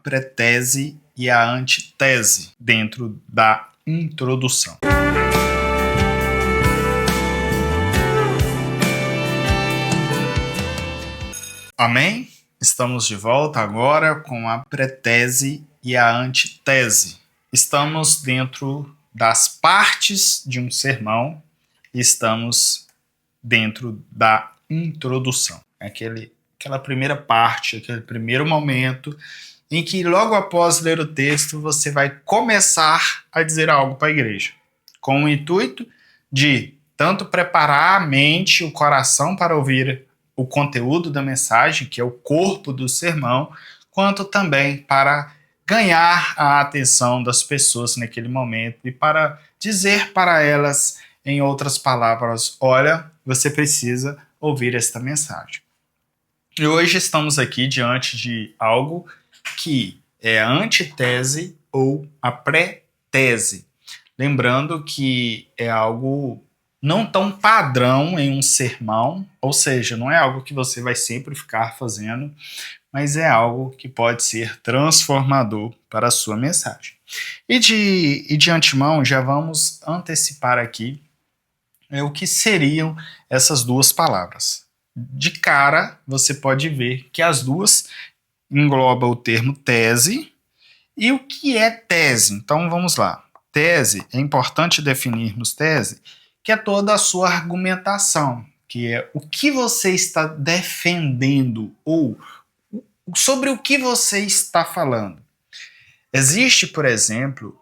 pretese e a antitese dentro da introdução. Amém? Estamos de volta agora com a pretese e a antitese. Estamos dentro das partes de um sermão e estamos dentro da introdução. Aquela primeira parte, aquele primeiro momento em que logo após ler o texto você vai começar a dizer algo para a igreja, com o intuito de tanto preparar a mente, o coração para ouvir o conteúdo da mensagem, que é o corpo do sermão, quanto também para ganhar a atenção das pessoas naquele momento e para dizer para elas, em outras palavras, olha, você precisa ouvir esta mensagem. E hoje estamos aqui diante de algo que é a antitese ou a pré-tese. Lembrando que é algo não tão padrão em um sermão, ou seja, não é algo que você vai sempre ficar fazendo, mas é algo que pode ser transformador para a sua mensagem. E de antemão, já vamos antecipar aqui o que seriam essas duas palavras. De cara, você pode ver que as duas englobam o termo tese. E o que é tese? Então vamos lá. Tese, é importante definirmos tese, que é toda a sua argumentação, que é o que você está defendendo ou sobre o que você está falando. Existe, por exemplo,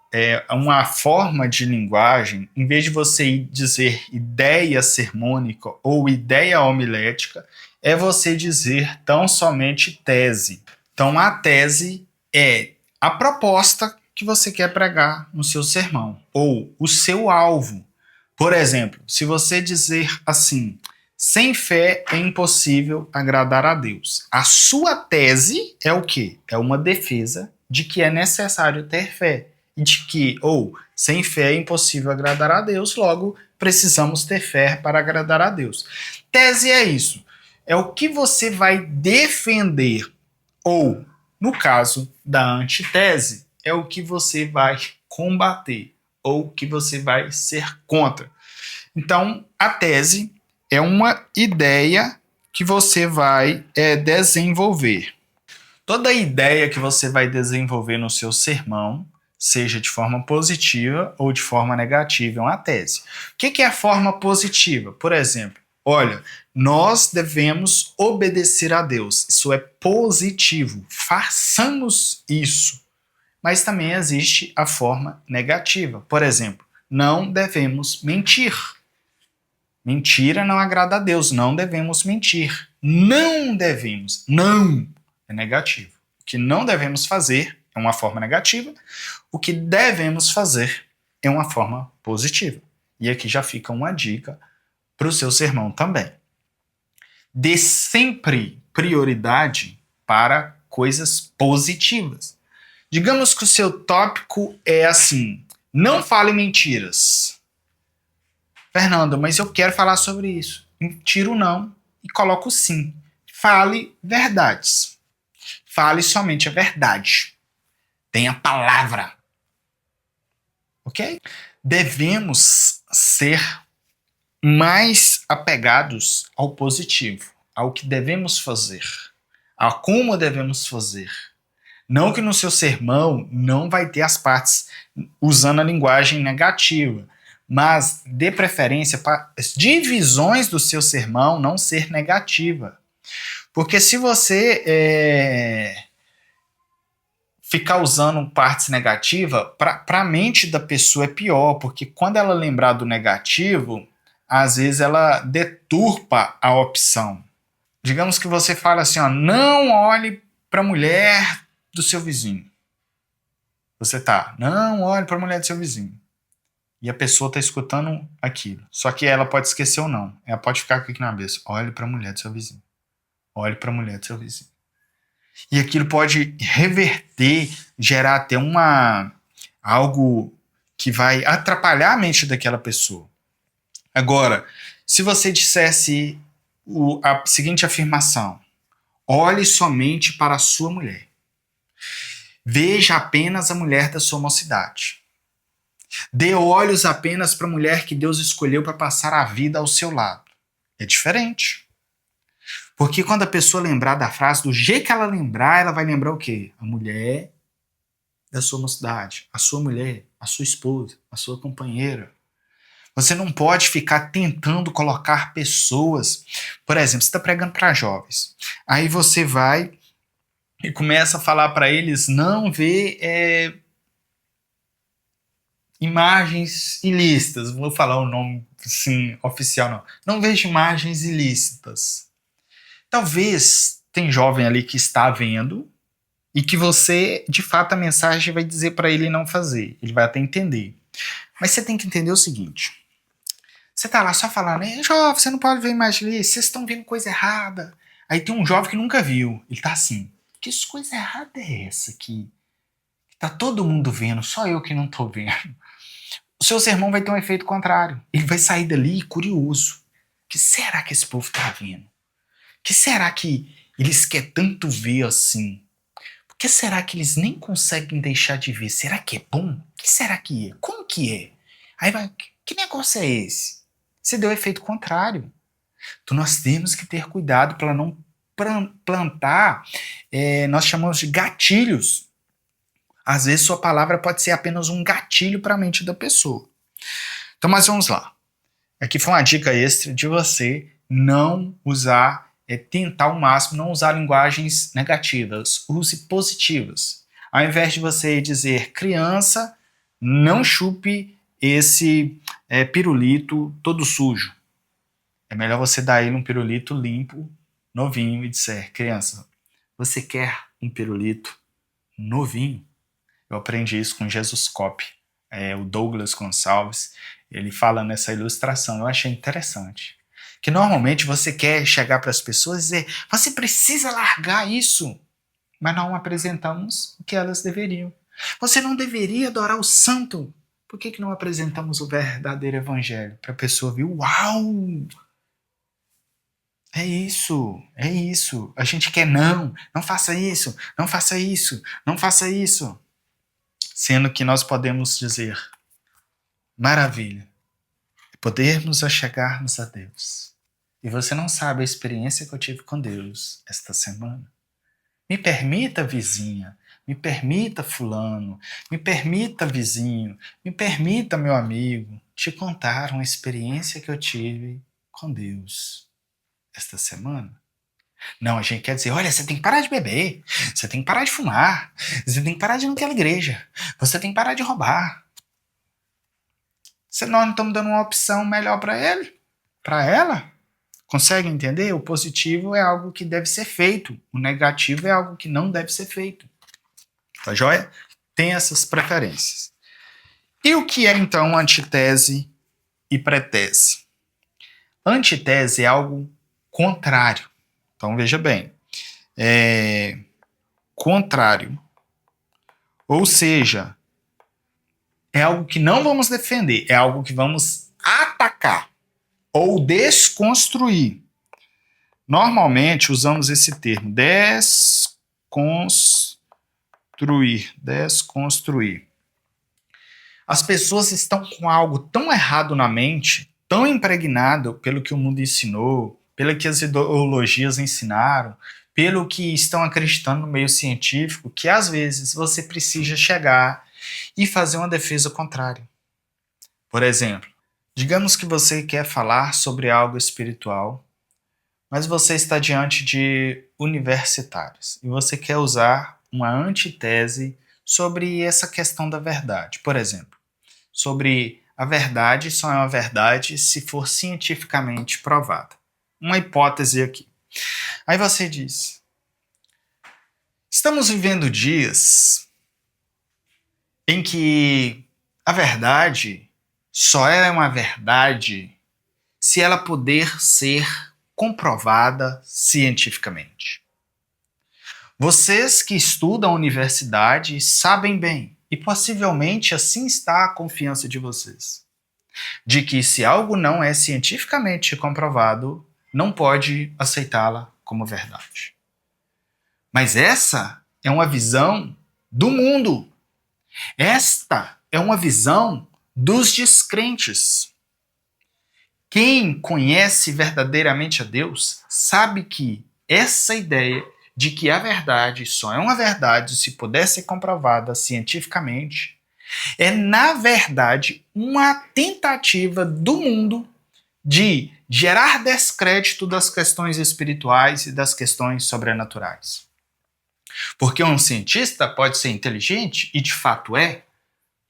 uma forma de linguagem, em vez de você dizer ideia sermônica ou ideia homilética, é você dizer tão somente tese. Então, a tese é a proposta que você quer pregar no seu sermão, ou o seu alvo. Por exemplo, se você dizer assim, sem fé é impossível agradar a Deus. A sua tese é o quê? É uma defesa de que é necessário ter fé. E de que, sem fé é impossível agradar a Deus, logo precisamos ter fé para agradar a Deus. Tese é isso. É o que você vai defender. Ou, no caso da antitese, é o que você vai combater. Ou que você vai ser contra. Então, a tese é uma ideia que você vai desenvolver. Toda ideia que você vai desenvolver no seu sermão, seja de forma positiva ou de forma negativa, é uma tese. O que é a forma positiva? Por exemplo, olha, nós devemos obedecer a Deus. Isso é positivo. Façamos isso. Mas também existe a forma negativa. Por exemplo, não devemos mentir. Mentira não agrada a Deus. Não devemos mentir. Não devemos. Não é negativo. O que não devemos fazer é uma forma negativa. O que devemos fazer é uma forma positiva. E aqui já fica uma dica para o seu sermão também. Dê sempre prioridade para coisas positivas. Digamos que o seu tópico é assim, não fale mentiras. Fernando, mas eu quero falar sobre isso. Tiro o não e coloco o sim. Fale verdades. Fale somente a verdade. Tenha palavra. Ok? Devemos ser mais apegados ao positivo, ao que devemos fazer, a como devemos fazer. Não que no seu sermão não vai ter as partes usando a linguagem negativa, mas dê preferência para as divisões do seu sermão não ser negativa. Porque se você ficar usando partes negativas, para a mente da pessoa é pior, porque quando ela lembrar do negativo, às vezes ela deturpa a opção. Digamos que você fala assim, não olhe para a mulher do seu vizinho. Não olhe para a mulher do seu vizinho. E a pessoa está escutando aquilo. Só que ela pode esquecer ou não. Ela pode ficar aqui na cabeça. Olhe para a mulher do seu vizinho. Olhe para a mulher do seu vizinho. E aquilo pode reverter, gerar até algo que vai atrapalhar a mente daquela pessoa. Agora, se você dissesse a seguinte afirmação: olhe somente para a sua mulher. Veja apenas a mulher da sua mocidade. Dê olhos apenas para a mulher que Deus escolheu para passar a vida ao seu lado. É diferente. Porque quando a pessoa lembrar da frase, do jeito que ela lembrar, ela vai lembrar o quê? A mulher da sua mocidade, a sua mulher, a sua esposa, a sua companheira. Você não pode ficar tentando colocar pessoas. Por exemplo, você está pregando para jovens. Aí você vai e começa a falar para eles não ver imagens ilícitas. Vou falar o nome assim, oficial, não. Não vejo imagens ilícitas. Talvez tem jovem ali que está vendo e que você, de fato, a mensagem vai dizer para ele não fazer. Ele vai até entender. Mas você tem que entender o seguinte. Você tá lá só falando, jovem, você não pode ver imagem ilícita, vocês estão vendo coisa errada. Aí tem um jovem que nunca viu. Ele tá assim, que coisa errada é essa aqui? Tá todo mundo vendo, só eu que não tô vendo. O seu sermão vai ter um efeito contrário. Ele vai sair dali curioso. O que será que esse povo tá vendo? O que será que eles querem tanto ver assim? Por que será que eles nem conseguem deixar de ver? Será que é bom? O que será que é? Como que é? Aí vai, que negócio é esse? Você deu efeito contrário. Então nós temos que ter cuidado para não plantar, nós chamamos de gatilhos. Às vezes sua palavra pode ser apenas um gatilho para a mente da pessoa. Então, mas vamos lá. Aqui foi uma dica extra de você não usar, tentar ao máximo não usar linguagens negativas, use positivas. Ao invés de você dizer criança, não chupe esse pirulito todo sujo. É melhor você dar a ele um pirulito limpo, novinho e dizer, criança, você quer um pirulito novinho? Eu aprendi isso com Jesus Cop, o Douglas Gonçalves, ele fala nessa ilustração, eu achei interessante. Que normalmente você quer chegar para as pessoas e dizer, você precisa largar isso, mas não apresentamos o que elas deveriam. Você não deveria adorar o santo. Por que não apresentamos o verdadeiro evangelho? Para a pessoa ver, uau! É isso. A gente quer não faça isso, não faça isso, não faça isso. Sendo que nós podemos dizer, maravilha, podermos achegar-nos a Deus. E você não sabe a experiência que eu tive com Deus esta semana. Me permita, vizinha, me permita, fulano, me permita, vizinho, me permita, meu amigo, te contar uma experiência que eu tive com Deus esta semana. Não, a gente quer dizer, olha, você tem que parar de beber, você tem que parar de fumar, você tem que parar de ir naquela igreja, você tem que parar de roubar. Se nós não estamos dando uma opção melhor para ele, para ela, consegue entender? O positivo é algo que deve ser feito, o negativo é algo que não deve ser feito. Tá joia? Tem essas preferências. E o que é então antitese e pretese? Antitese é algo contrário. Então veja bem, contrário. Ou seja, é algo que não vamos defender, é algo que vamos atacar ou desconstruir. Normalmente usamos esse termo, desconstruir. As pessoas estão com algo tão errado na mente, tão impregnado pelo que o mundo ensinou, pelo que as ideologias ensinaram, pelo que estão acreditando no meio científico, que às vezes você precisa chegar e fazer uma defesa contrária. Por exemplo, digamos que você quer falar sobre algo espiritual, mas você está diante de universitários e você quer usar uma antitese sobre essa questão da verdade. Por exemplo, sobre a verdade só é uma verdade se for cientificamente provada. Uma hipótese aqui. Aí você diz, estamos vivendo dias em que a verdade só é uma verdade se ela puder ser comprovada cientificamente. Vocês que estudam a universidade sabem bem, e possivelmente assim está a confiança de vocês, de que se algo não é cientificamente comprovado, não pode aceitá-la como verdade. Mas essa é uma visão do mundo. Esta é uma visão dos descrentes. Quem conhece verdadeiramente a Deus sabe que essa ideia de que a verdade só é uma verdade se puder ser comprovada cientificamente é, na verdade, uma tentativa do mundo de gerar descrédito das questões espirituais e das questões sobrenaturais. Porque um cientista pode ser inteligente, e de fato é.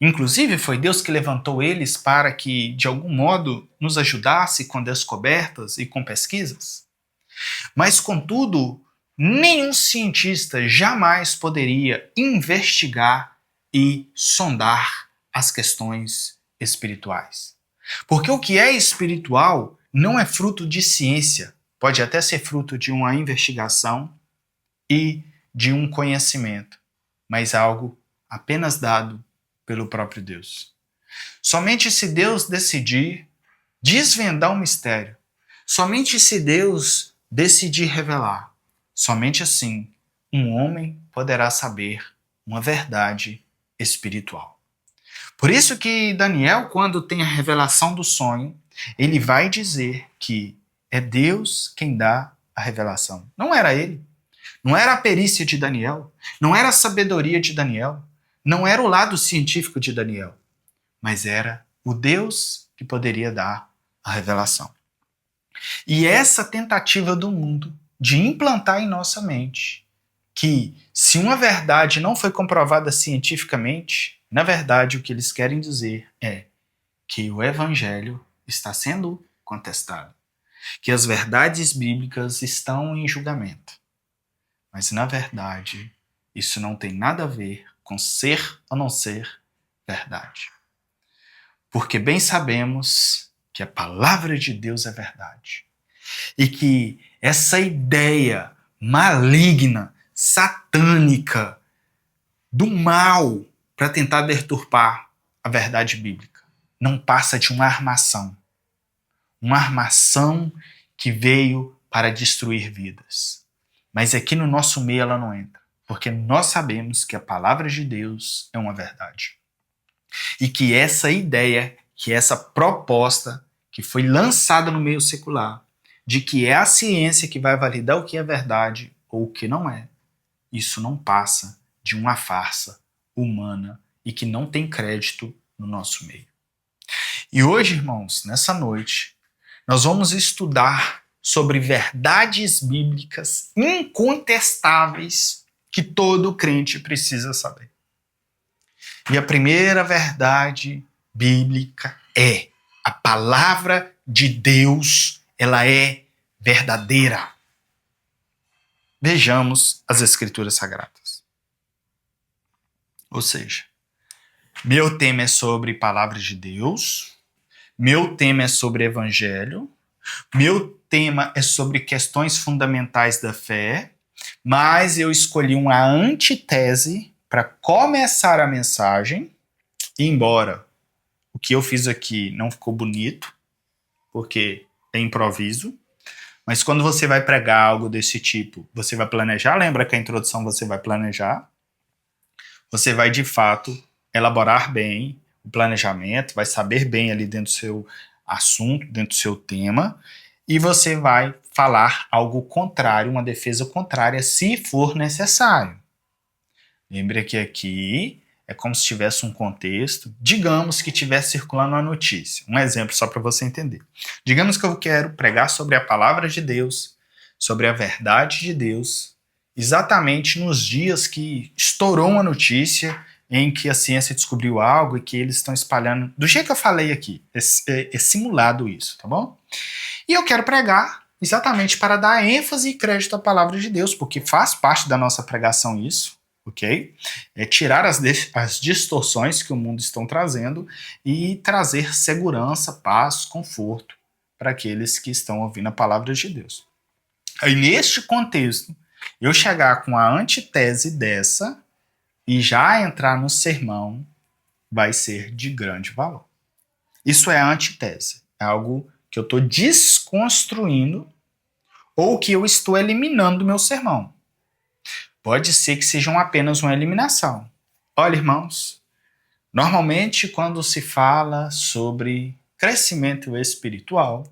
Inclusive, foi Deus que levantou eles para que, de algum modo, nos ajudasse com descobertas e com pesquisas. Mas, contudo, nenhum cientista jamais poderia investigar e sondar as questões espirituais. Porque o que é espiritual não é fruto de ciência, pode até ser fruto de uma investigação e de um conhecimento, mas algo apenas dado pelo próprio Deus. Somente se Deus decidir desvendar um mistério, somente se Deus decidir revelar, somente assim um homem poderá saber uma verdade espiritual. Por isso que Daniel, quando tem a revelação do sonho, ele vai dizer que é Deus quem dá a revelação. Não era ele. Não era a perícia de Daniel. Não era a sabedoria de Daniel. Não era o lado científico de Daniel. Mas era o Deus que poderia dar a revelação. E essa tentativa do mundo de implantar em nossa mente que, se uma verdade não foi comprovada cientificamente, na verdade o que eles querem dizer é que o evangelho está sendo contestado, que as verdades bíblicas estão em julgamento. Mas, na verdade, isso não tem nada a ver com ser ou não ser verdade. Porque bem sabemos que a palavra de Deus é verdade. E que essa ideia maligna, satânica, do mal para tentar deturpar a verdade bíblica não passa de uma armação. Uma armação que veio para destruir vidas. Mas aqui no nosso meio ela não entra, porque nós sabemos que a palavra de Deus é uma verdade. E que essa ideia, que essa proposta que foi lançada no meio secular, de que é a ciência que vai validar o que é verdade ou o que não é, isso não passa de uma farsa humana e que não tem crédito no nosso meio. E hoje, irmãos, nessa noite, nós vamos estudar sobre verdades bíblicas incontestáveis que todo crente precisa saber. E a primeira verdade bíblica é: a palavra de Deus, ela é verdadeira. Vejamos as Escrituras Sagradas. Ou seja, meu tema é sobre palavras de Deus, meu tema é sobre evangelho, meu tema é sobre questões fundamentais da fé, mas eu escolhi uma antítese para começar a mensagem, e embora o que eu fiz aqui não ficou bonito, porque é improviso, mas quando você vai pregar algo desse tipo, você vai planejar, lembra que a introdução você vai planejar, você vai de fato elaborar bem o planejamento, vai saber bem ali dentro do seu assunto, dentro do seu tema, e você vai falar algo contrário, uma defesa contrária, se for necessário. Lembre que aqui é como se tivesse um contexto, digamos que estivesse circulando uma notícia. Um exemplo só para você entender. Digamos que eu quero pregar sobre a palavra de Deus, sobre a verdade de Deus, exatamente nos dias que estourou uma notícia em que a ciência descobriu algo e que eles estão espalhando. Do jeito que eu falei aqui, é simulado isso, tá bom? E eu quero pregar exatamente para dar ênfase e crédito à palavra de Deus, porque faz parte da nossa pregação isso. Ok? É tirar as distorções que o mundo está trazendo e trazer segurança, paz, conforto para aqueles que estão ouvindo a palavra de Deus. Aí, neste contexto, eu chegar com a antítese dessa e já entrar no sermão vai ser de grande valor. Isso é a antítese. É algo que eu estou desconstruindo ou que eu estou eliminando do meu sermão. Pode ser que sejam apenas uma eliminação. Olha, irmãos, normalmente quando se fala sobre crescimento espiritual,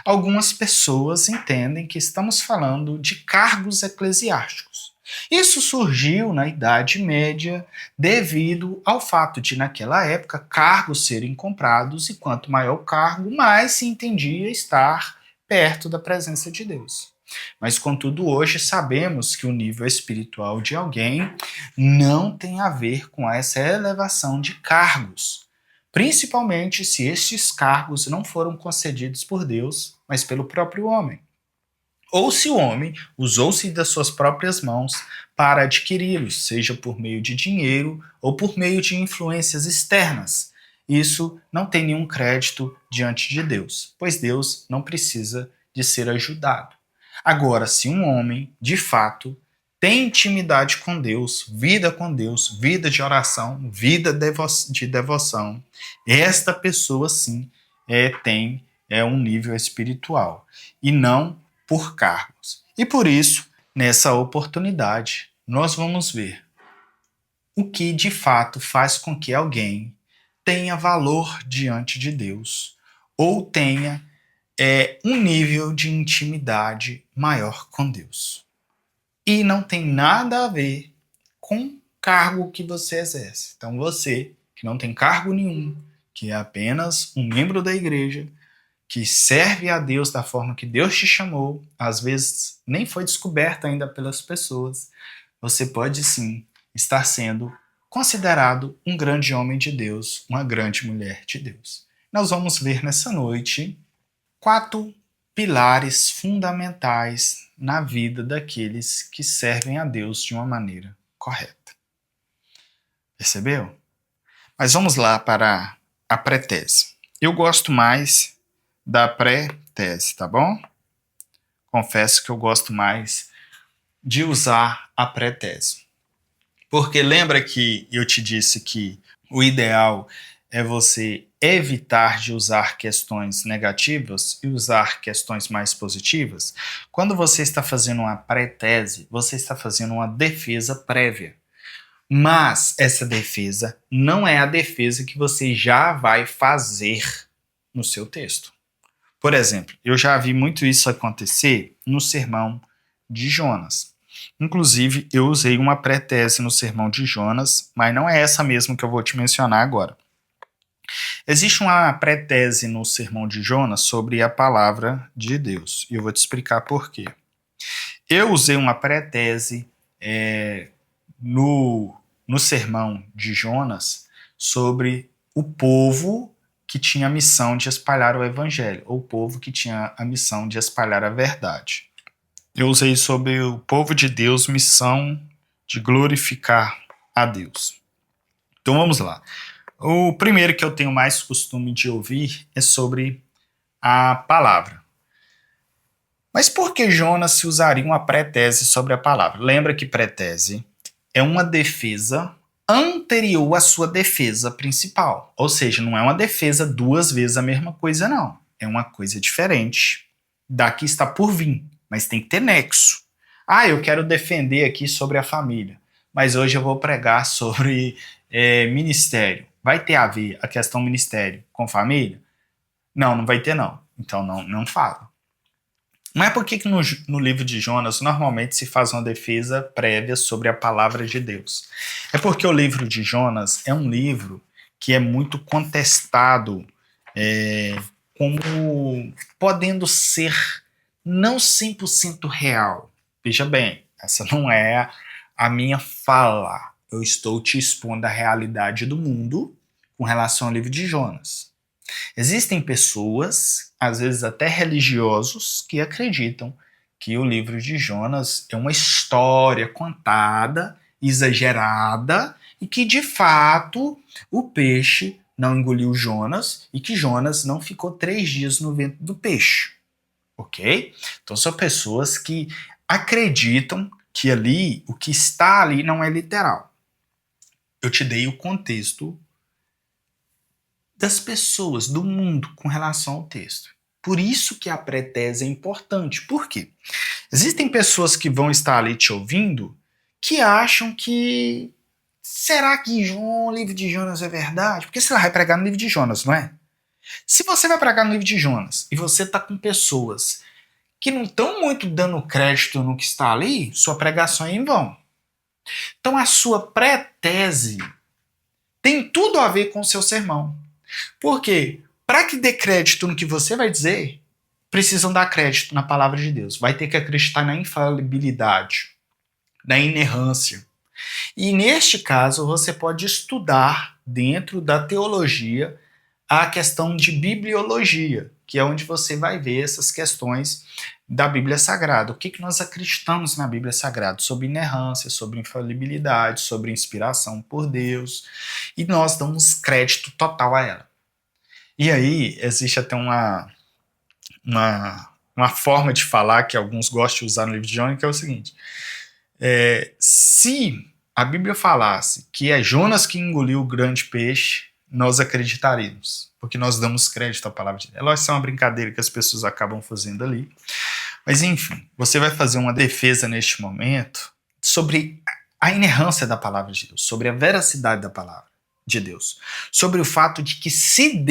algumas pessoas entendem que estamos falando de cargos eclesiásticos. Isso surgiu na Idade Média devido ao fato de, naquela época, cargos serem comprados e quanto maior o cargo, mais se entendia estar perto da presença de Deus. Mas, contudo, hoje sabemos que o nível espiritual de alguém não tem a ver com essa elevação de cargos, principalmente se estes cargos não foram concedidos por Deus, mas pelo próprio homem. Ou se o homem usou-se das suas próprias mãos para adquiri-los, seja por meio de dinheiro ou por meio de influências externas. Isso não tem nenhum crédito diante de Deus, pois Deus não precisa de ser ajudado. Agora, se um homem, de fato, tem intimidade com Deus, vida de oração, vida de devoção, esta pessoa sim tem um nível espiritual e não por cargos. E por isso, nessa oportunidade, nós vamos ver o que de fato faz com que alguém tenha valor diante de Deus ou tenha um nível de intimidade maior com Deus. E não tem nada a ver com o cargo que você exerce. Então você, que não tem cargo nenhum, que é apenas um membro da igreja, que serve a Deus da forma que Deus te chamou, às vezes nem foi descoberta ainda pelas pessoas, você pode sim estar sendo considerado um grande homem de Deus, uma grande mulher de Deus. Nós vamos ver nessa noite 4 pilares fundamentais na vida daqueles que servem a Deus de uma maneira correta. Percebeu? Mas vamos lá para a pré-tese. Eu gosto mais da pré-tese, tá bom? Confesso que eu gosto mais de usar a pré-tese. Porque lembra que eu te disse que o ideal é você evitar de usar questões negativas e usar questões mais positivas? Quando você está fazendo uma pré-tese, você está fazendo uma defesa prévia. Mas essa defesa não é a defesa que você já vai fazer no seu texto. Por exemplo, eu já vi muito isso acontecer no sermão de Jonas. Inclusive, eu usei uma pré-tese no sermão de Jonas, mas não é essa mesmo que eu vou te mencionar agora. Existe uma pré-tese no sermão de Jonas sobre a palavra de Deus, e eu vou te explicar por quê. Eu usei uma pré-tese no sermão de Jonas sobre o povo que tinha a missão de espalhar o evangelho, ou o povo que tinha a missão de espalhar a verdade. Eu usei sobre o povo de Deus, missão de glorificar a Deus. Então vamos lá. O primeiro que eu tenho mais costume de ouvir é sobre a palavra. Mas por que Jonas se usaria uma pré-tese sobre a palavra? Lembra que pré-tese é uma defesa anterior à sua defesa principal. Ou seja, não é uma defesa 2 vezes a mesma coisa, não. É uma coisa diferente da que está por vir, mas tem que ter nexo. Eu quero defender aqui sobre a família, mas hoje eu vou pregar sobre ministério. Vai ter a ver a questão ministério com família? Não, não vai ter não. Então não fala. Mas por que no livro de Jonas normalmente se faz uma defesa prévia sobre a palavra de Deus? É porque o livro de Jonas é um livro que é muito contestado como podendo ser não 100% real. Veja bem, essa não é a minha fala. Eu estou te expondo a realidade do mundo com relação ao livro de Jonas. Existem pessoas, às vezes até religiosos, que acreditam que o livro de Jonas é uma história contada, exagerada, e que de fato o peixe não engoliu Jonas e que Jonas não ficou 3 dias no ventre do peixe. Ok? Então são pessoas que acreditam que ali, o que está ali não é literal. Eu te dei o contexto das pessoas, do mundo, com relação ao texto. Por isso que a pré-tese é importante. Por quê? Existem pessoas que vão estar ali te ouvindo que acham que será que o livro de Jonas é verdade? Porque você vai pregar no livro de Jonas, não é? Se você vai pregar no livro de Jonas e você está com pessoas que não estão muito dando crédito no que está ali, sua pregação é em vão. Então a sua pré-tese tem tudo a ver com o seu sermão. Por quê? Para que dê crédito no que você vai dizer, precisam dar crédito na palavra de Deus. Vai ter que acreditar na infalibilidade, na inerrância. E neste caso, você pode estudar dentro da teologia a questão de bibliologia, que é onde você vai ver essas questões da Bíblia Sagrada. O que nós acreditamos na Bíblia Sagrada? Sobre inerrância, sobre infalibilidade, sobre inspiração por Deus. E nós damos crédito total a ela. E aí, existe até uma forma de falar que alguns gostam de usar no livro de Jonas, que é o seguinte. Se a Bíblia falasse que é Jonas que engoliu o grande peixe, nós acreditaríamos, porque nós damos crédito à palavra de Deus. Isso é uma brincadeira que as pessoas acabam fazendo ali. Mas enfim, você vai fazer uma defesa neste momento sobre a inerrância da palavra de Deus, sobre a veracidade da palavra de Deus, sobre o fato de que se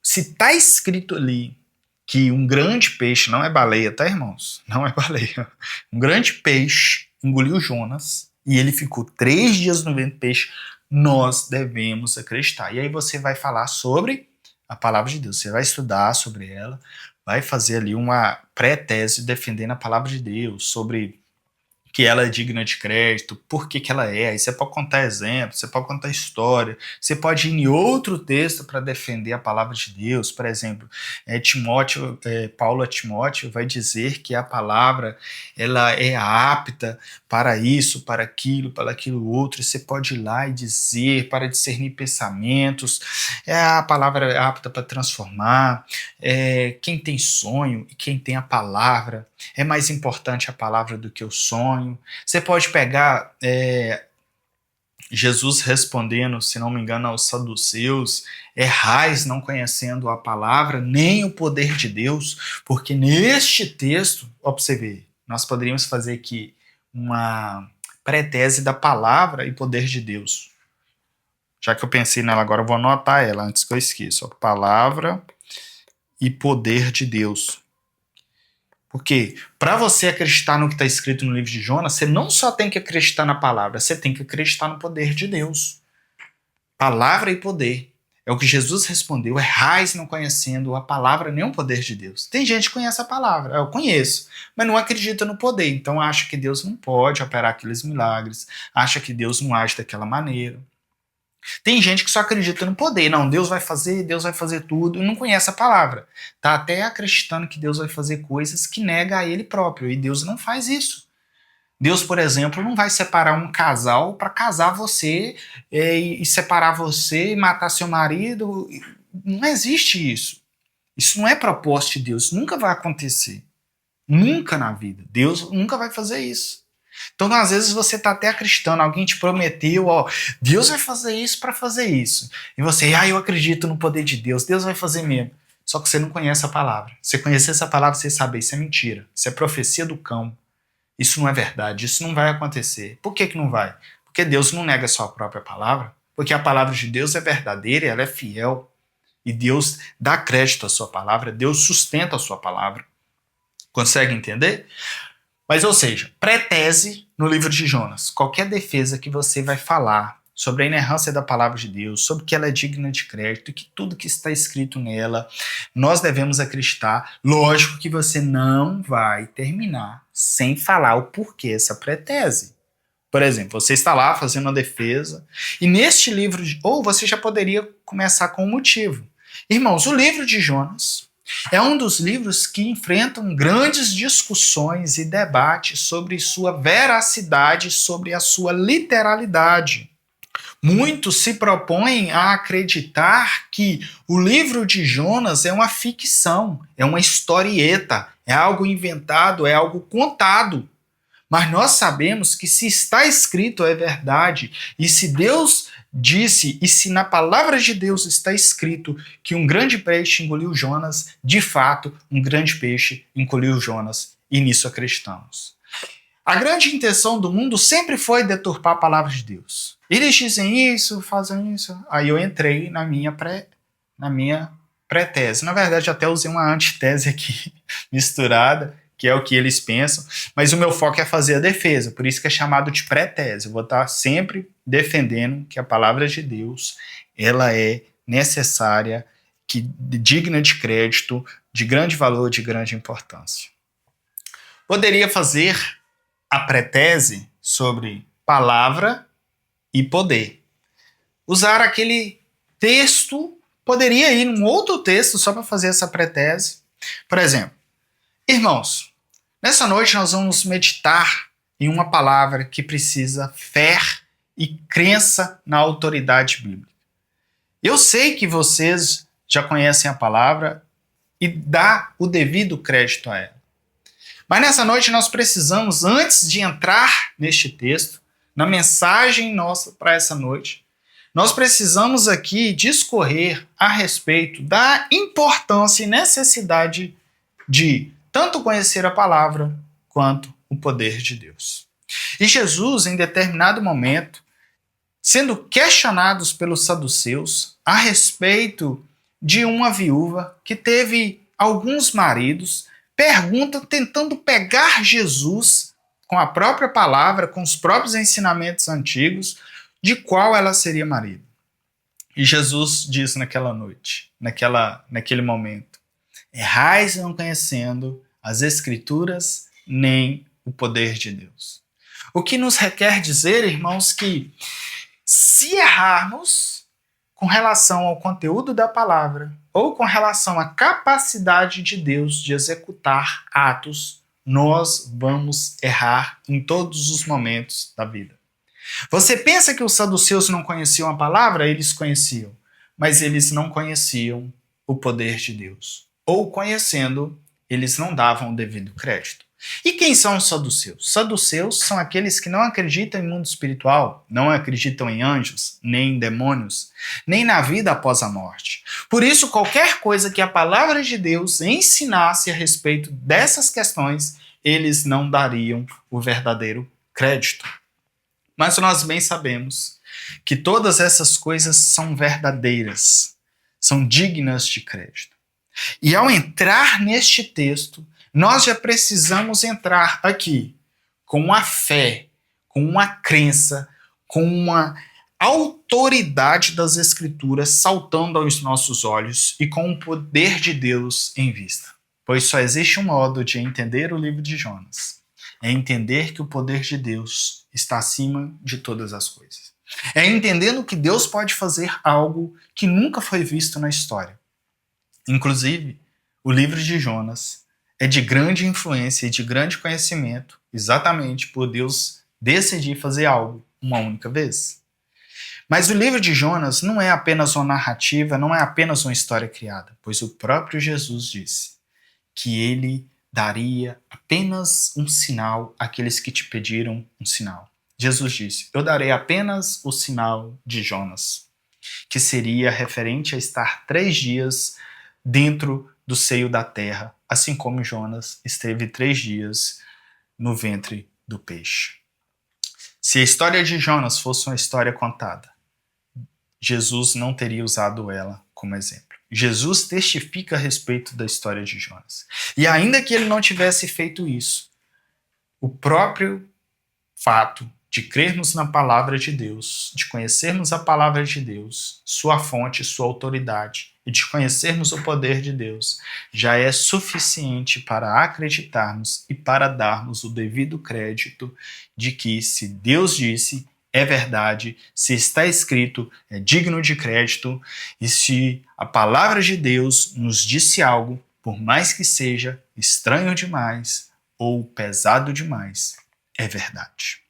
está escrito ali que um grande peixe, não é baleia, tá, irmãos? Não é baleia. Um grande peixe engoliu Jonas e ele ficou 3 dias no ventre do peixe. Nós devemos acreditar. E aí você vai falar sobre a palavra de Deus. Você vai estudar sobre ela, vai fazer ali uma pré-tese defendendo a palavra de Deus, sobre que ela é digna de crédito, por que ela é. Aí você pode contar exemplos, você pode contar história, você pode ir em outro texto para defender a palavra de Deus. Por exemplo, Paulo a Timóteo vai dizer que a palavra ela é apta para isso, para aquilo outro. Você pode ir lá e dizer para discernir pensamentos. A palavra é apta para transformar. Quem tem sonho e quem tem a palavra, é mais importante a palavra do que o sonho. Você pode pegar Jesus respondendo, se não me engano, aos saduceus: errais não conhecendo a palavra nem o poder de Deus, porque neste texto, ó, pra você ver, nós poderíamos fazer aqui uma pré-tese da palavra e poder de Deus. Já que eu pensei nela agora, eu vou anotar ela antes que eu esqueça. Ó, palavra e poder de Deus. Porque para você acreditar no que está escrito no livro de Jonas, você não só tem que acreditar na palavra, você tem que acreditar no poder de Deus. Palavra e poder. É o que Jesus respondeu: errais não conhecendo a palavra nem o poder de Deus. Tem gente que conhece a palavra, eu conheço, mas não acredita no poder. Então acha que Deus não pode operar aqueles milagres, acha que Deus não age daquela maneira. Tem gente que só acredita no poder. Não, Deus vai fazer tudo, e não conhece a palavra. Tá até acreditando que Deus vai fazer coisas que nega a ele próprio, e Deus não faz isso. Deus, por exemplo, não vai separar um casal para casar você e separar você e matar seu marido. Não existe isso. Isso não é propósito de Deus. Nunca vai acontecer. Nunca na vida. Deus nunca vai fazer isso. Então, às vezes, você está até acreditando, alguém te prometeu, ó, Deus vai fazer isso para fazer isso. E você, eu acredito no poder de Deus, Deus vai fazer mesmo. Só que você não conhece a palavra. Você conhecer essa palavra, você sabe, isso é mentira. Isso é profecia do cão. Isso não é verdade, isso não vai acontecer. Por que não vai? Porque Deus não nega a sua própria palavra. Porque a palavra de Deus é verdadeira, ela é fiel. E Deus dá crédito à sua palavra, Deus sustenta a sua palavra. Consegue entender? Mas, ou seja, pré-tese no livro de Jonas. Qualquer defesa que você vai falar sobre a inerrância da palavra de Deus, sobre que ela é digna de crédito, que tudo que está escrito nela, nós devemos acreditar. Lógico que você não vai terminar sem falar o porquê essa pré-tese. Por exemplo, você está lá fazendo uma defesa, e neste livro, ou você já poderia começar com um motivo. Irmãos, o livro de Jonas é um dos livros que enfrentam grandes discussões e debates sobre sua veracidade, sobre a sua literalidade. Muitos se propõem a acreditar que o livro de Jonas é uma ficção, é uma historieta, é algo inventado, é algo contado. Mas nós sabemos que se está escrito é verdade, e se Deus disse, e se na palavra de Deus está escrito que um grande peixe engoliu Jonas, de fato, um grande peixe engoliu Jonas, e nisso acreditamos. A grande intenção do mundo sempre foi deturpar a palavra de Deus. Eles dizem isso, fazem isso. Aí eu entrei na minha pré-tese. Na verdade, até usei uma antitese aqui misturada, que é o que eles pensam, mas o meu foco é fazer a defesa, por isso que é chamado de pré-tese. Eu vou estar sempre defendendo que a palavra de Deus, ela é necessária, que digna de crédito, de grande valor, de grande importância. Poderia fazer a pré-tese sobre palavra e poder. Usar aquele texto, poderia ir num outro texto só para fazer essa pré-tese. Por exemplo, irmãos, nessa noite nós vamos meditar em uma palavra que precisa fé e crença na autoridade bíblica. Eu sei que vocês já conhecem a palavra e dá o devido crédito a ela. Mas nessa noite nós precisamos, antes de entrar neste texto, na mensagem nossa para essa noite, nós precisamos aqui discorrer a respeito da importância e necessidade de tanto conhecer a palavra quanto o poder de Deus. E Jesus, em determinado momento, sendo questionados pelos saduceus a respeito de uma viúva que teve alguns maridos, pergunta tentando pegar Jesus com a própria palavra, com os próprios ensinamentos antigos, de qual ela seria marido. E Jesus diz naquela noite, naquele momento: errais não conhecendo as Escrituras nem o poder de Deus. O que nos requer dizer, irmãos, que se errarmos com relação ao conteúdo da palavra ou com relação à capacidade de Deus de executar atos, nós vamos errar em todos os momentos da vida. Você pensa que os saduceus não conheciam a palavra? Eles conheciam, mas eles não conheciam o poder de Deus. Ou conhecendo, eles não davam o devido crédito. E quem são os saduceus? Saduceus são aqueles que não acreditam em mundo espiritual, não acreditam em anjos, nem em demônios, nem na vida após a morte. Por isso, qualquer coisa que a palavra de Deus ensinasse a respeito dessas questões, eles não dariam o verdadeiro crédito. Mas nós bem sabemos que todas essas coisas são verdadeiras, são dignas de crédito. E ao entrar neste texto, nós já precisamos entrar aqui com uma fé, com uma crença, com uma autoridade das Escrituras saltando aos nossos olhos e com o poder de Deus em vista. Pois só existe um modo de entender o livro de Jonas. É entender que o poder de Deus está acima de todas as coisas. É entendendo que Deus pode fazer algo que nunca foi visto na história. Inclusive, o livro de Jonas é de grande influência e de grande conhecimento, exatamente por Deus decidir fazer algo uma única vez. Mas o livro de Jonas não é apenas uma narrativa, não é apenas uma história criada, pois o próprio Jesus disse que ele daria apenas um sinal àqueles que te pediram um sinal. Jesus disse: eu darei apenas o sinal de Jonas, que seria referente a estar 3 dias dentro do seio da terra, assim como Jonas esteve 3 dias no ventre do peixe. Se a história de Jonas fosse uma história contada, Jesus não teria usado ela como exemplo. Jesus testifica a respeito da história de Jonas. E ainda que ele não tivesse feito isso, o próprio fato de crermos na palavra de Deus, de conhecermos a palavra de Deus, sua fonte, sua autoridade, e de conhecermos o poder de Deus, já é suficiente para acreditarmos e para darmos o devido crédito de que, se Deus disse, é verdade, se está escrito, é digno de crédito, e se a palavra de Deus nos disse algo, por mais que seja estranho demais ou pesado demais, é verdade.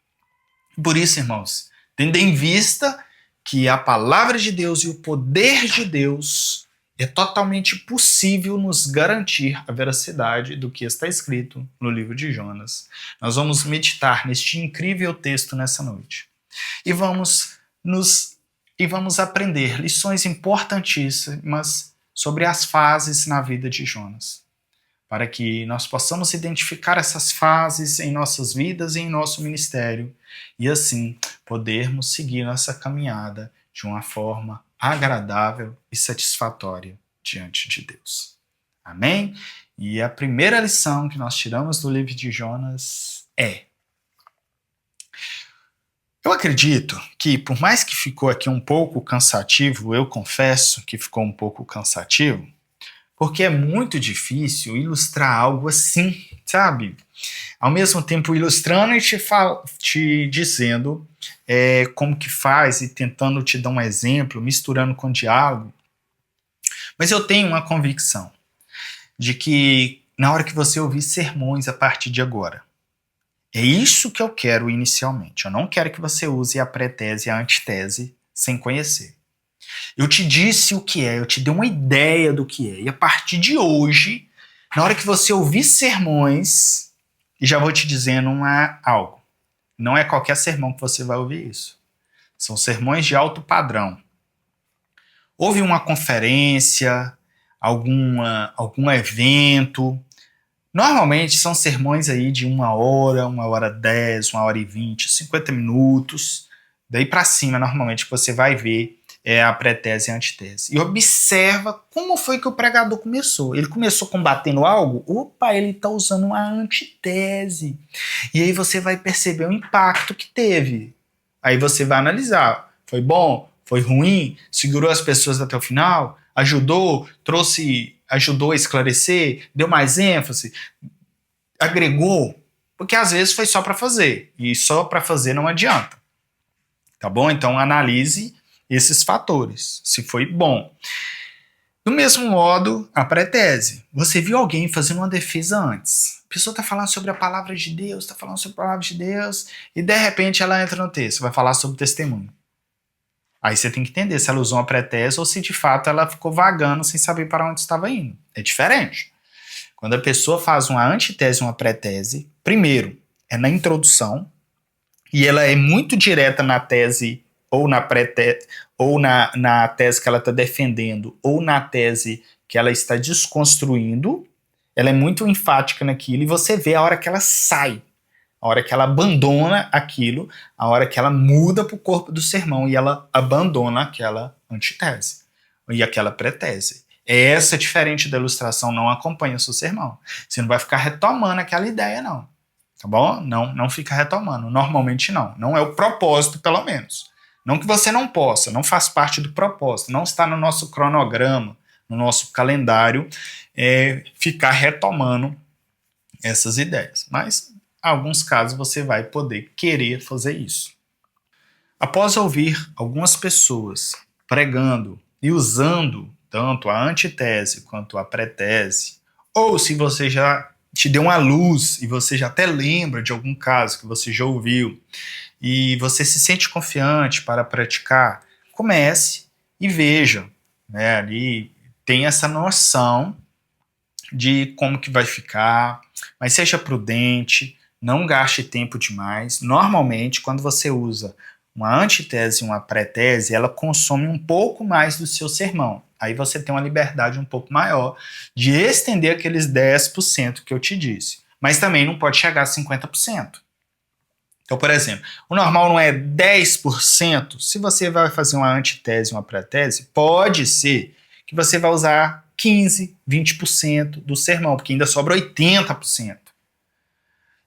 Por isso, irmãos, tendo em vista que a palavra de Deus e o poder de Deus é totalmente possível nos garantir a veracidade do que está escrito no livro de Jonas, nós vamos meditar neste incrível texto nessa noite. E vamos aprender lições importantíssimas sobre as fases na vida de Jonas. para que nós possamos identificar essas fases em nossas vidas e em nosso ministério, e assim podermos seguir nossa caminhada de uma forma agradável e satisfatória diante de Deus. Amém? E a primeira lição que nós tiramos do livro de Jonas é: eu acredito que, por mais que ficou aqui um pouco cansativo, eu confesso que ficou um pouco cansativo, porque é muito difícil ilustrar algo assim, sabe? Ao mesmo tempo ilustrando e te dizendo como que faz e tentando te dar um exemplo, misturando com diálogo. Mas eu tenho uma convicção de que na hora que você ouvir sermões a partir de agora, é isso que eu quero inicialmente. Eu não quero que você use a pré-tese e a antitese sem conhecer. Eu te disse o que é, eu te dei uma ideia do que é. E a partir de hoje, na hora que você ouvir sermões, e já vou te dizendo algo, não é qualquer sermão que você vai ouvir isso. São sermões de alto padrão. Houve uma conferência, algum evento. Normalmente são sermões aí de 1 hora 10, 1 hora e 20, 50 minutos. Daí para cima, normalmente, você vai ver a pré-tese e a antitese. E observa como foi que o pregador começou. Ele começou combatendo algo? Opa, ele está usando uma antitese. E aí você vai perceber o impacto que teve. Aí você vai analisar. Foi bom? Foi ruim? Segurou as pessoas até o final? Ajudou a esclarecer? Deu mais ênfase? Agregou? Porque às vezes foi só para fazer. E só para fazer não adianta. Tá bom? Então analise esses fatores, se foi bom. Do mesmo modo, a pré-tese. Você viu alguém fazendo uma defesa antes. A pessoa está falando sobre a palavra de Deus, e de repente ela entra no texto, vai falar sobre testemunho. Aí você tem que entender se ela usou uma pré-tese ou se de fato ela ficou vagando sem saber para onde estava indo. É diferente. Quando a pessoa faz uma antitese e uma pré-tese, primeiro, é na introdução, e ela é muito direta na tese ou na pré-tese, ou na tese que ela está defendendo, ou na tese que ela está desconstruindo. Ela é muito enfática naquilo, e você vê a hora que ela sai, a hora que ela abandona aquilo, a hora que ela muda para o corpo do sermão e ela abandona aquela antitese e aquela pré-tese. Essa, diferente da ilustração, não acompanha o seu sermão. Você não vai ficar retomando aquela ideia, não. Tá bom? Não fica retomando. Normalmente não. Não é o propósito, pelo menos. Não que você não possa, não faz parte do propósito. Não está no nosso cronograma, no nosso calendário, ficar retomando essas ideias. Mas, em alguns casos, você vai poder querer fazer isso. Após ouvir algumas pessoas pregando e usando tanto a antitese quanto a pré-tese, ou se você já te deu uma luz e você já até lembra de algum caso que você já ouviu e você se sente confiante para praticar, comece e veja, né, ali tem essa noção de como que vai ficar, mas seja prudente, não gaste tempo demais. Normalmente, quando você usa uma antitese e uma pré-tese, ela consome um pouco mais do seu sermão. Aí você tem uma liberdade um pouco maior de estender aqueles 10% que eu te disse. Mas também não pode chegar a 50%. Então, por exemplo, o normal não é 10%. Se você vai fazer uma antitese e uma pré-tese, pode ser que você vai usar 15%, 20% do sermão, porque ainda sobra 80%.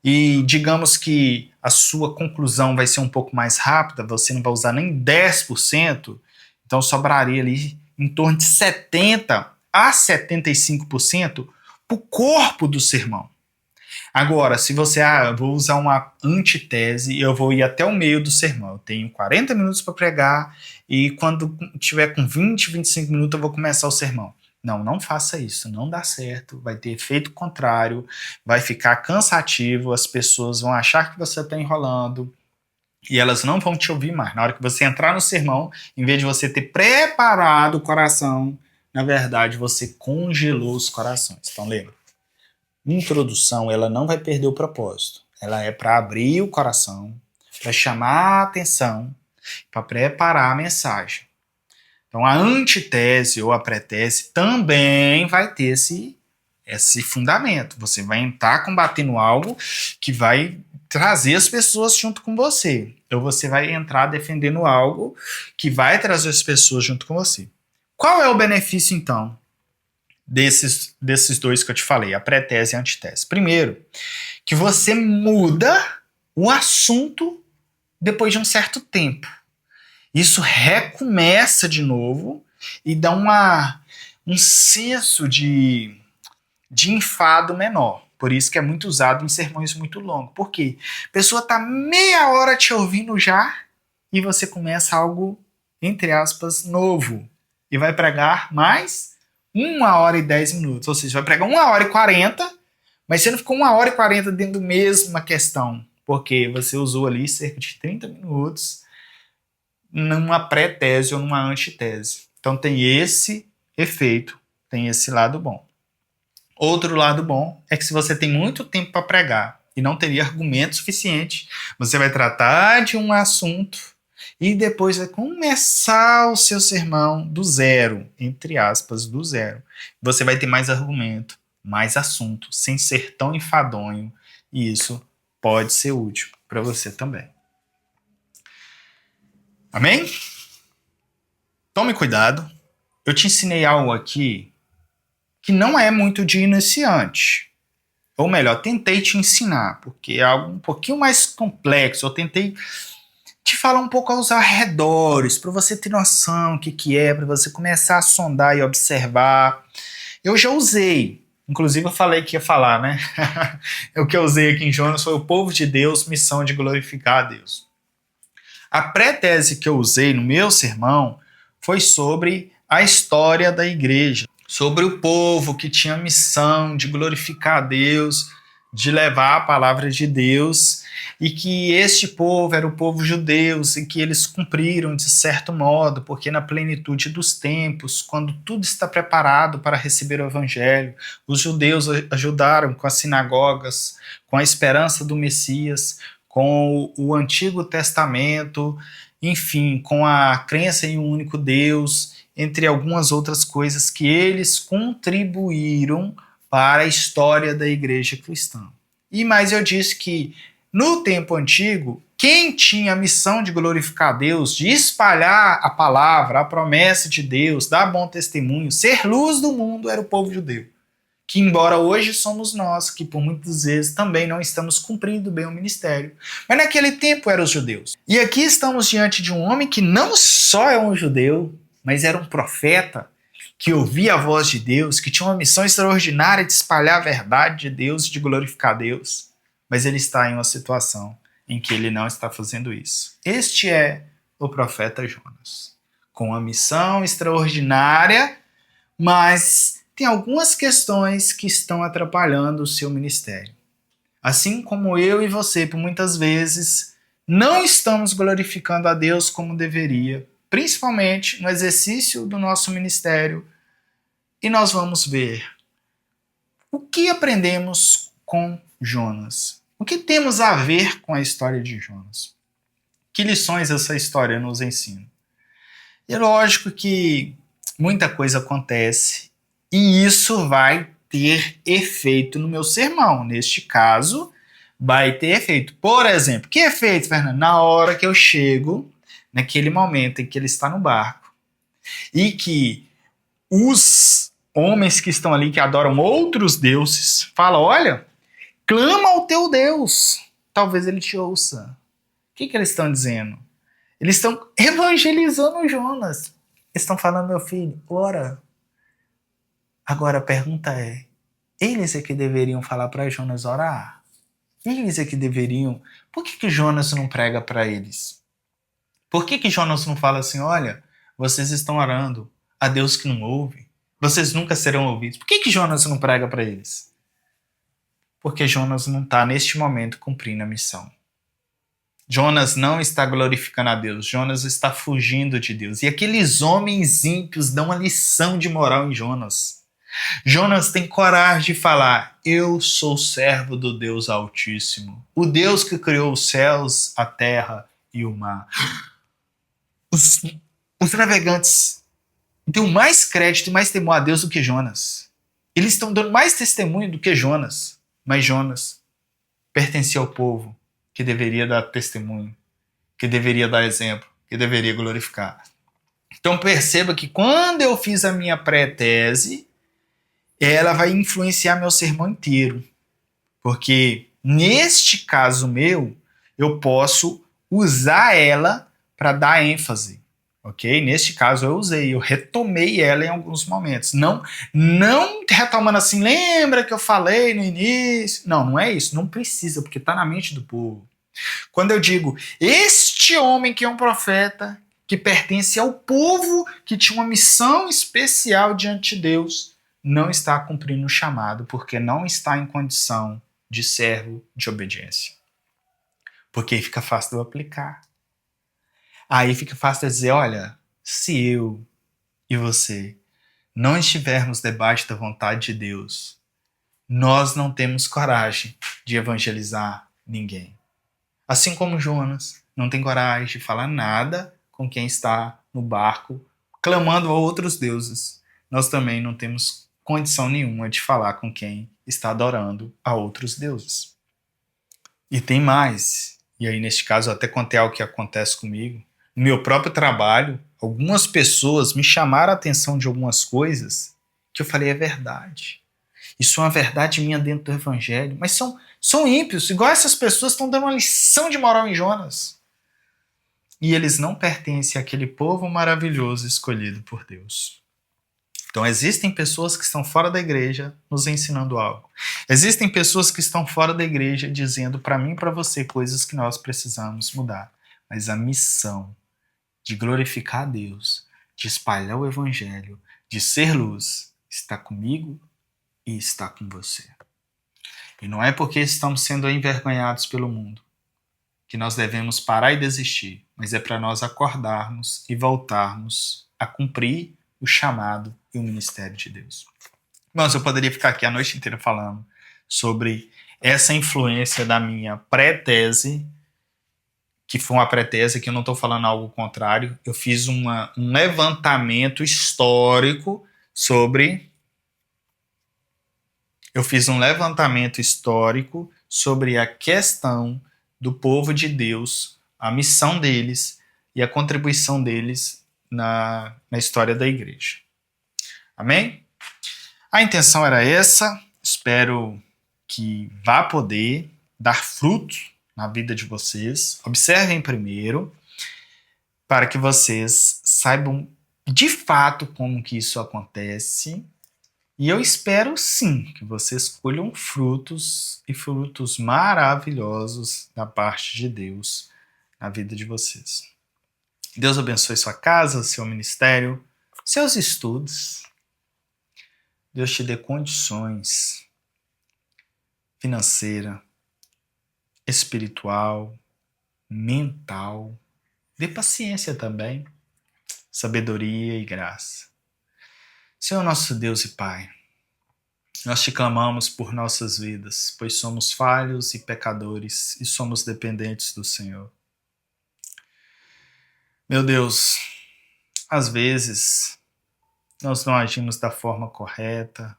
E digamos que a sua conclusão vai ser um pouco mais rápida, você não vai usar nem 10%, então sobraria ali em torno de 70% a 75% para o corpo do sermão. Agora, se você, eu vou usar uma antitese e eu vou ir até o meio do sermão, eu tenho 40 minutos para pregar e quando tiver com 20, 25 minutos eu vou começar o sermão. Não faça isso, não dá certo, vai ter efeito contrário, vai ficar cansativo, as pessoas vão achar que você está enrolando e elas não vão te ouvir mais. Na hora que você entrar no sermão, em vez de você ter preparado o coração, na verdade você congelou os corações. Então lembra, introdução ela não vai perder o propósito, ela é para abrir o coração, para chamar a atenção, para preparar a mensagem. Então, a antitese ou a pré-tese também vai ter esse esse fundamento. Você vai entrar combatendo algo que vai trazer as pessoas junto com você. Ou você vai entrar defendendo algo que vai trazer as pessoas junto com você. Qual é o benefício, então, desses dois que eu te falei, a pré-tese e a antitese? Primeiro, que você muda o assunto depois de um certo tempo. Isso recomeça de novo e dá um senso de enfado menor. Por isso que é muito usado em sermões muito longos. Por quê? A pessoa está meia hora te ouvindo já e você começa algo, entre aspas, novo. E vai pregar mais 1h10. Ou seja, vai pregar 1h40, mas você não ficou 1h40 dentro da mesma questão. Porque você usou ali cerca de 30 minutos numa pré-tese ou numa antitese. Então tem esse efeito, tem esse lado bom. Outro lado bom é que se você tem muito tempo para pregar e não teria argumento suficiente, você vai tratar de um assunto e depois vai começar o seu sermão do zero, entre aspas, do zero. Você vai ter mais argumento, mais assunto, sem ser tão enfadonho, e isso pode ser útil para você também. Amém? Tome cuidado. Eu te ensinei algo aqui que não é muito de iniciante. Ou melhor, tentei te ensinar, porque é algo um pouquinho mais complexo. Eu tentei te falar um pouco aos arredores, para você ter noção do que é, para você começar a sondar e observar. Eu já usei, inclusive eu falei que ia falar, né? O que eu usei aqui em Jonas foi o povo de Deus, missão de glorificar a Deus. A pré-tese que eu usei no meu sermão foi sobre a história da igreja, sobre o povo que tinha a missão de glorificar a Deus, de levar a palavra de Deus, e que este povo era o povo judeu, e que eles cumpriram de certo modo, porque na plenitude dos tempos, quando tudo está preparado para receber o evangelho, os judeus ajudaram com as sinagogas, com a esperança do Messias, com o Antigo Testamento, enfim, com a crença em um único Deus, entre algumas outras coisas que eles contribuíram para a história da igreja cristã. E mais eu disse que no tempo antigo, quem tinha a missão de glorificar a Deus, de espalhar a palavra, a promessa de Deus, dar bom testemunho, ser luz do mundo, era o povo judeu. Que embora hoje somos nós, que por muitas vezes também não estamos cumprindo bem o ministério. Mas naquele tempo eram os judeus. E aqui estamos diante de um homem que não só é um judeu, mas era um profeta que ouvia a voz de Deus, que tinha uma missão extraordinária de espalhar a verdade de Deus, de glorificar Deus. Mas ele está em uma situação em que ele não está fazendo isso. Este é o profeta Jonas, com uma missão extraordinária, mas tem algumas questões que estão atrapalhando o seu ministério. Assim como eu e você, por muitas vezes, não estamos glorificando a Deus como deveria, principalmente no exercício do nosso ministério, e nós vamos ver o que aprendemos com Jonas. O que temos a ver com a história de Jonas? Que lições essa história nos ensina? É lógico que muita coisa acontece e isso vai ter efeito no meu sermão. Neste caso, vai ter efeito. Por exemplo, que efeito, Fernando? Na hora que eu chego, naquele momento em que ele está no barco, e que os homens que estão ali, que adoram outros deuses, falam, olha, clama ao teu Deus, talvez ele te ouça. O que eles estão dizendo? Eles estão evangelizando Jonas. Eles estão falando, meu filho, ora. Agora a pergunta é, eles é que deveriam falar para Jonas orar? Eles é que deveriam... Por que Jonas não prega para eles? Por que Jonas não fala assim, olha, vocês estão orando a Deus que não ouve? Vocês nunca serão ouvidos. Por que Jonas não prega para eles? Porque Jonas não está, neste momento, cumprindo a missão. Jonas não está glorificando a Deus. Jonas está fugindo de Deus. E aqueles homens ímpios dão uma lição de moral em Jonas. Jonas tem coragem de falar, eu sou servo do Deus Altíssimo. O Deus que criou os céus, a terra e o mar. Os navegantes deu mais crédito e mais temor a Deus do que Jonas. Eles estão dando mais testemunho do que Jonas. Mas Jonas pertencia ao povo que deveria dar testemunho, que deveria dar exemplo, que deveria glorificar. Então perceba que quando eu fiz a minha pré-tese, ela vai influenciar meu sermão inteiro. Porque neste caso meu, eu posso usar ela para dar ênfase. Ok? Neste caso eu retomei ela em alguns momentos. Não retomando assim, lembra que eu falei no início? Não é isso. Não precisa, porque está na mente do povo. Quando eu digo, este homem que é um profeta, que pertence ao povo, que tinha uma missão especial diante de Deus, não está cumprindo o chamado, porque não está em condição de servo de obediência. Porque aí fica fácil de eu aplicar. Aí fica fácil de dizer, olha, se eu e você não estivermos debaixo da vontade de Deus, nós não temos coragem de evangelizar ninguém. Assim como Jonas não tem coragem de falar nada com quem está no barco, clamando a outros deuses, nós também não temos condição nenhuma de falar com quem está adorando a outros deuses. E tem mais. E aí, neste caso, eu até contei algo que acontece comigo. No meu próprio trabalho, algumas pessoas me chamaram a atenção de algumas coisas que eu falei, é verdade. Isso é uma verdade minha dentro do evangelho. Mas são ímpios, igual essas pessoas estão dando uma lição de moral em Jonas. E eles não pertencem àquele povo maravilhoso escolhido por Deus. Então existem pessoas que estão fora da igreja nos ensinando algo. Existem pessoas que estão fora da igreja dizendo para mim e para você coisas que nós precisamos mudar. Mas a missão de glorificar a Deus, de espalhar o evangelho, de ser luz, está comigo e está com você. E não é porque estamos sendo envergonhados pelo mundo que nós devemos parar e desistir, mas é para nós acordarmos e voltarmos a cumprir o chamado e o ministério de Deus. Mas eu poderia ficar aqui a noite inteira falando sobre essa influência da minha pré-tese, que foi uma pré-tese, que eu não estou falando algo contrário. Eu fiz um levantamento histórico sobre a questão do povo de Deus, a missão deles e a contribuição deles na história da igreja. Amém? A intenção era essa. Espero que vá poder dar fruto na vida de vocês. Observem primeiro, para que vocês saibam de fato como que isso acontece. E eu espero sim que vocês colham frutos e frutos maravilhosos da parte de Deus na vida de vocês. Deus abençoe sua casa, seu ministério, seus estudos. Deus te dê condições financeira, espiritual, mental. Dê paciência também, sabedoria e graça. Senhor nosso Deus e Pai, nós te clamamos por nossas vidas, pois somos falhos e pecadores e somos dependentes do Senhor. Meu Deus, às vezes nós não agimos da forma correta,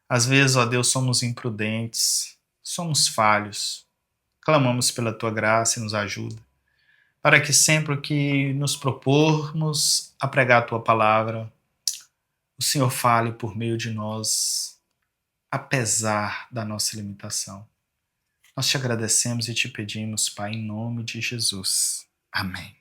às vezes, ó Deus, somos imprudentes, somos falhos. Clamamos pela Tua graça e nos ajuda, para que sempre que nos propormos a pregar a Tua palavra, o Senhor fale por meio de nós, apesar da nossa limitação. Nós te agradecemos e te pedimos, Pai, em nome de Jesus. Amém.